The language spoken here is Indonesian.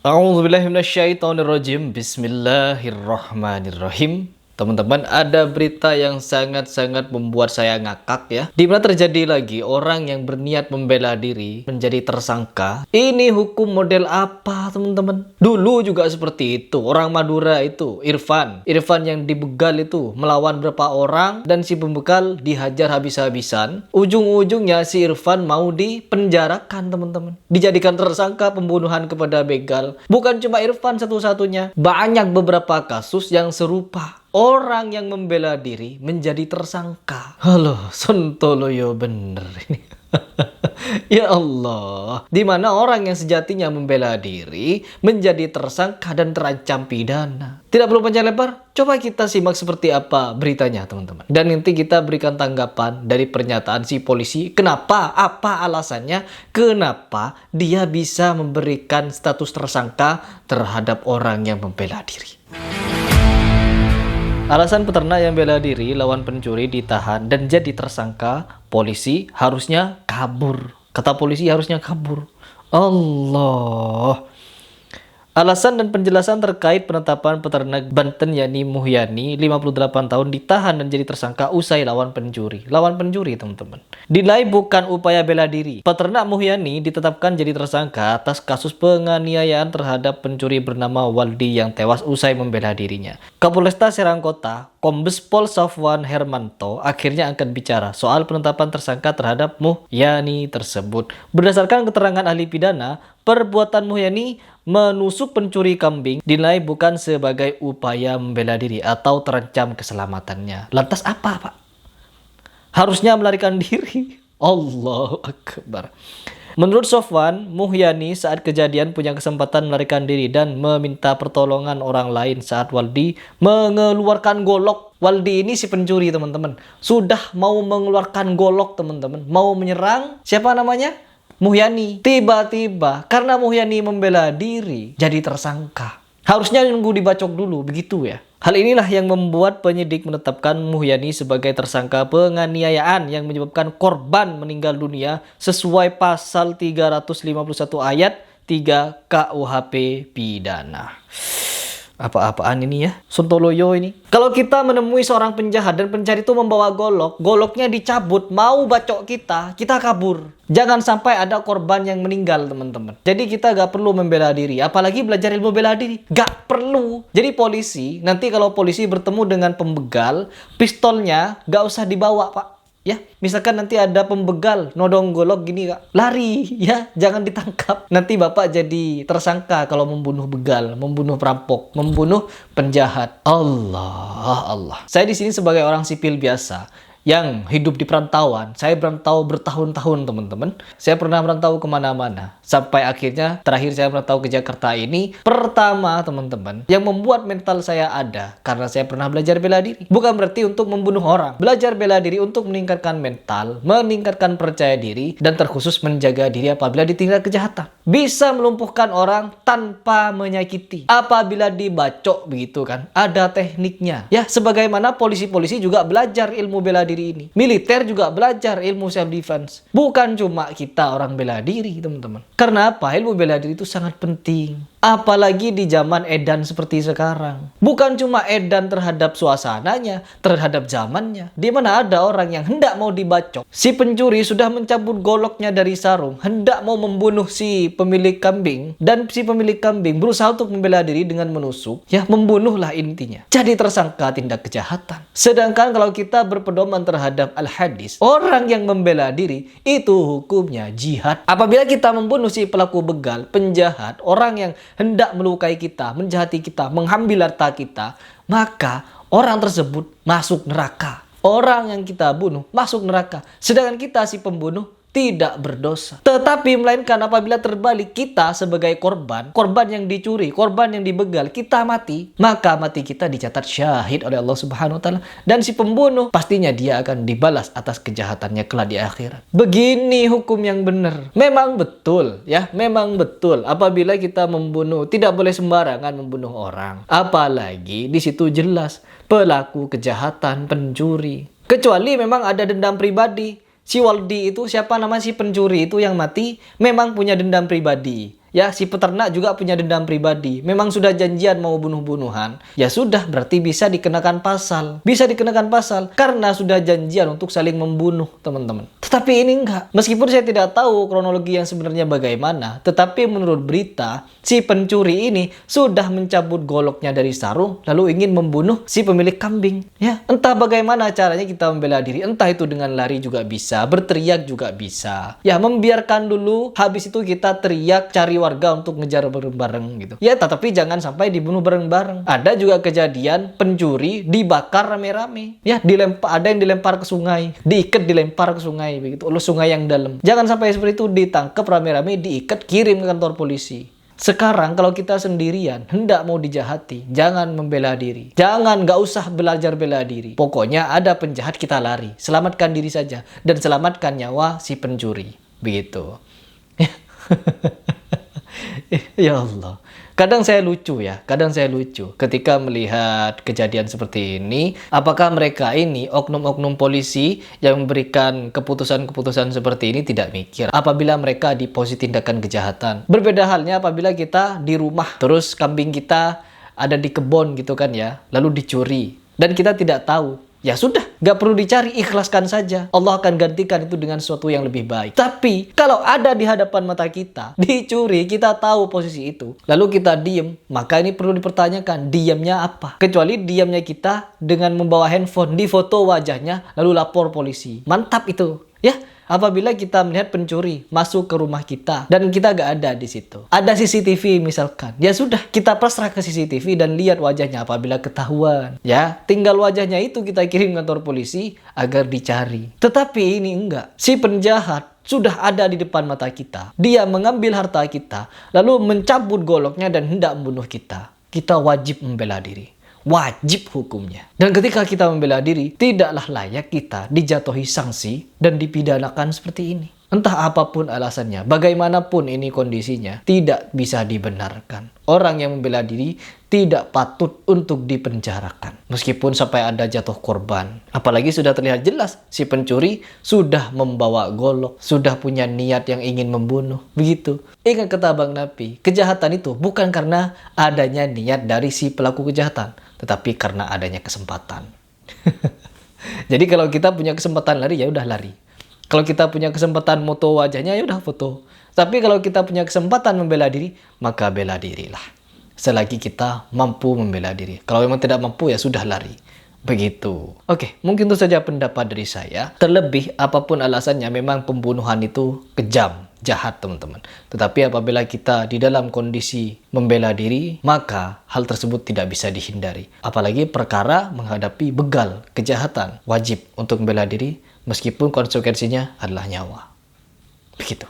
A'udzubillahi minasyaitonirrajim. Bismillahirrahmanirrahim. Teman-teman, ada berita yang sangat-sangat membuat saya ngakak ya. Di mana terjadi lagi orang yang berniat membela diri menjadi tersangka. Ini hukum model apa, teman-teman? Dulu juga seperti itu. Orang Madura itu, Irfan yang dibegal itu melawan berapa orang dan si pembegal dihajar habis-habisan. Ujung-ujungnya si Irfan mau dipenjarakan, teman-teman. Dijadikan tersangka pembunuhan kepada begal. Bukan cuma Irfan satu-satunya. Banyak beberapa kasus yang serupa. Orang yang membela diri menjadi tersangka. Halo, sontoloyo bener ini. Ya Allah, di mana orang yang sejatinya membela diri menjadi tersangka dan terancam pidana. Tidak perlu panjang lebar, coba kita simak seperti apa beritanya, teman-teman. Dan nanti kita berikan tanggapan dari pernyataan si polisi. Kenapa? Apa alasannya? Kenapa dia bisa memberikan status tersangka terhadap orang yang membela diri? Alasan peternak yang bela diri lawan pencuri ditahan dan jadi tersangka, polisi harusnya kabur. Kata polisi harusnya kabur. Allah. Alasan dan penjelasan terkait penetapan peternak Banten yakni Muhyani, 58 tahun ditahan dan jadi tersangka usai lawan pencuri. Lawan pencuri, teman-teman. Dinilai bukan upaya bela diri. Peternak Muhyani ditetapkan jadi tersangka atas kasus penganiayaan terhadap pencuri bernama Waldi yang tewas usai membela dirinya. Kapolresta Serang Kota, Kombes Pol Safwan Hermanto akhirnya akan bicara soal penetapan tersangka terhadap Muhyani tersebut. Berdasarkan keterangan ahli pidana, perbuatan Muhyani menusuk pencuri kambing dinilai bukan sebagai upaya membela diri atau terancam keselamatannya. Lantas apa, Pak? Harusnya melarikan diri. Allahu Akbar. Menurut Sofwan, Muhyani saat kejadian punya kesempatan melarikan diri dan meminta pertolongan orang lain saat Waldi mengeluarkan golok. Waldi ini si pencuri, teman-teman. Sudah mau mengeluarkan golok, teman-teman. Mau menyerang, siapa namanya? Muhyani. Tiba-tiba karena Muhyani membela diri jadi tersangka. Harusnya nunggu dibacok dulu, begitu ya. Hal inilah yang membuat penyidik menetapkan Muhyani sebagai tersangka penganiayaan yang menyebabkan korban meninggal dunia sesuai pasal 351 ayat 3 KUHP pidana. Apa-apaan ini ya? Sontoloyo ini. Kalau kita menemui seorang penjahat dan pencari itu membawa golok, goloknya dicabut, mau bacok kita kabur. Jangan sampai ada korban yang meninggal, teman-teman. Jadi kita gak perlu membela diri, apalagi belajar ilmu bela diri. Gak perlu. Jadi polisi, nanti kalau polisi bertemu dengan pembegal, pistolnya gak usah dibawa, Pak. Ya, misalkan nanti ada pembegal nodong golok gini, Kak, lari ya, jangan ditangkap. Nanti Bapak jadi tersangka kalau membunuh begal, membunuh perampok, membunuh penjahat. Allah. Saya di sini sebagai orang sipil biasa yang hidup di perantauan. Saya berantau bertahun-tahun, teman-teman. Saya pernah merantau kemana-mana. Sampai akhirnya terakhir saya merantau ke Jakarta ini. Pertama, teman-teman, yang membuat mental saya ada karena saya pernah belajar bela diri. Bukan berarti untuk membunuh orang. Belajar bela diri untuk meningkatkan mental, meningkatkan percaya diri, dan terkhusus menjaga diri apabila ditinggal kejahatan. Bisa melumpuhkan orang tanpa menyakiti. Apabila dibacok begitu kan, ada tekniknya. Ya, sebagaimana polisi-polisi juga belajar ilmu bela diri ini. Militer juga belajar ilmu self defense. Bukan cuma kita orang bela diri, teman-teman. Karena apa? Ilmu bela diri itu sangat penting. Apalagi di zaman edan seperti sekarang. Bukan cuma edan terhadap suasananya, terhadap zamannya. Di mana ada orang yang hendak mau dibacok. Si pencuri sudah mencabut goloknya dari sarung, hendak mau membunuh si pemilik kambing. Dan si pemilik kambing berusaha untuk membela diri dengan menusuk. Ya, membunuhlah intinya. Jadi tersangka tindak kejahatan. Sedangkan kalau kita berpedoman terhadap al-hadis, orang yang membela diri itu hukumnya jihad. Apabila kita membunuh si pelaku begal, penjahat, orang yang hendak melukai kita, menjahati kita, mengambil harta kita, maka orang tersebut masuk neraka. Orang yang kita bunuh masuk neraka. Sedangkan kita si pembunuh tidak berdosa. Tetapi melainkan apabila terbalik kita sebagai korban yang dicuri, korban yang dibegal, kita mati, maka mati kita dicatat syahid oleh Allah Subhanahu wa taala, dan si pembunuh pastinya dia akan dibalas atas kejahatannya kelak di akhirat. Begini hukum yang benar. Memang betul ya, memang betul apabila kita membunuh tidak boleh sembarangan membunuh orang. Apalagi di situ jelas pelaku kejahatan, pencuri. Kecuali memang ada dendam pribadi. Si Waldi itu, siapa nama si pencuri itu yang mati, memang punya dendam pribadi. Ya, si peternak juga punya dendam pribadi. Memang sudah janjian mau bunuh-bunuhan. Ya sudah, berarti bisa dikenakan pasal. Bisa dikenakan pasal karena sudah janjian untuk saling membunuh, teman-teman. Tetapi ini enggak. Meskipun saya tidak tahu kronologi yang sebenarnya bagaimana, tetapi menurut berita, si pencuri ini sudah mencabut goloknya dari sarung lalu ingin membunuh si pemilik kambing. Ya, entah bagaimana caranya kita membela diri. Entah itu dengan lari juga bisa, berteriak juga bisa. Ya, membiarkan dulu, habis itu kita teriak cari warga untuk ngejar bareng-bareng gitu. Ya, tetapi jangan sampai dibunuh bareng-bareng. Ada juga kejadian pencuri dibakar rame-rame. Ya, ada yang dilempar ke sungai, diikat dilempar ke sungai begitu. Lu sungai yang dalam. Jangan sampai seperti itu, ditangkap rame-rame, diikat, kirim ke kantor polisi. Sekarang kalau kita sendirian, hendak mau dijahati, jangan membela diri. Nggak usah belajar bela diri. Pokoknya ada penjahat, kita lari. Selamatkan diri saja. Dan selamatkan nyawa si pencuri. Begitu. Ya Allah. Kadang saya lucu ketika melihat kejadian seperti ini. Apakah mereka ini, oknum-oknum polisi yang memberikan keputusan-keputusan seperti ini tidak mikir apabila mereka di posisi tindakan kejahatan? Berbeda halnya apabila kita di rumah, terus kambing kita ada di kebun gitu kan ya, lalu dicuri dan kita tidak tahu. Ya sudah, nggak perlu dicari, ikhlaskan saja. Allah akan gantikan itu dengan sesuatu yang lebih baik. Tapi, kalau ada di hadapan mata kita, dicuri, kita tahu posisi itu. Lalu kita diem, maka ini perlu dipertanyakan, diamnya apa? Kecuali diamnya kita dengan membawa handphone, di foto wajahnya, lalu lapor polisi. Mantap itu. Ya, apabila kita melihat pencuri masuk ke rumah kita dan kita gak ada di situ, ada CCTV misalkan, ya sudah, kita pasrah ke CCTV dan lihat wajahnya. Apabila ketahuan, ya tinggal wajahnya itu kita kirim ke kantor polisi agar dicari. Tetapi ini enggak, si penjahat sudah ada di depan mata kita, dia mengambil harta kita lalu mencabut goloknya dan hendak membunuh kita. Kita wajib membela diri. Wajib hukumnya. Dan ketika kita membela diri, tidaklah layak kita dijatuhi sanksi dan dipidanakan seperti ini. Entah apapun alasannya, bagaimanapun ini kondisinya, tidak bisa dibenarkan. Orang yang membela diri tidak patut untuk dipenjarakan. Meskipun sampai ada jatuh korban. Apalagi sudah terlihat jelas, si pencuri sudah membawa golok, sudah punya niat yang ingin membunuh. Begitu. Ingat kata Bang Napi, kejahatan itu bukan karena adanya niat dari si pelaku kejahatan, tetapi karena adanya kesempatan. Jadi kalau kita punya kesempatan lari, ya udah lari. Kalau kita punya kesempatan foto wajahnya, ya udah foto. Tapi kalau kita punya kesempatan membela diri, maka bela dirilah. Selagi kita mampu membela diri. Kalau memang tidak mampu, ya sudah lari. Begitu. Oke, mungkin itu saja pendapat dari saya. Terlebih, apapun alasannya, memang pembunuhan itu kejam, jahat teman-teman. Tetapi apabila kita di dalam kondisi membela diri, maka hal tersebut tidak bisa dihindari. Apalagi perkara menghadapi begal, kejahatan. Wajib untuk membela diri, meskipun konsekuensinya adalah nyawa. Begitu.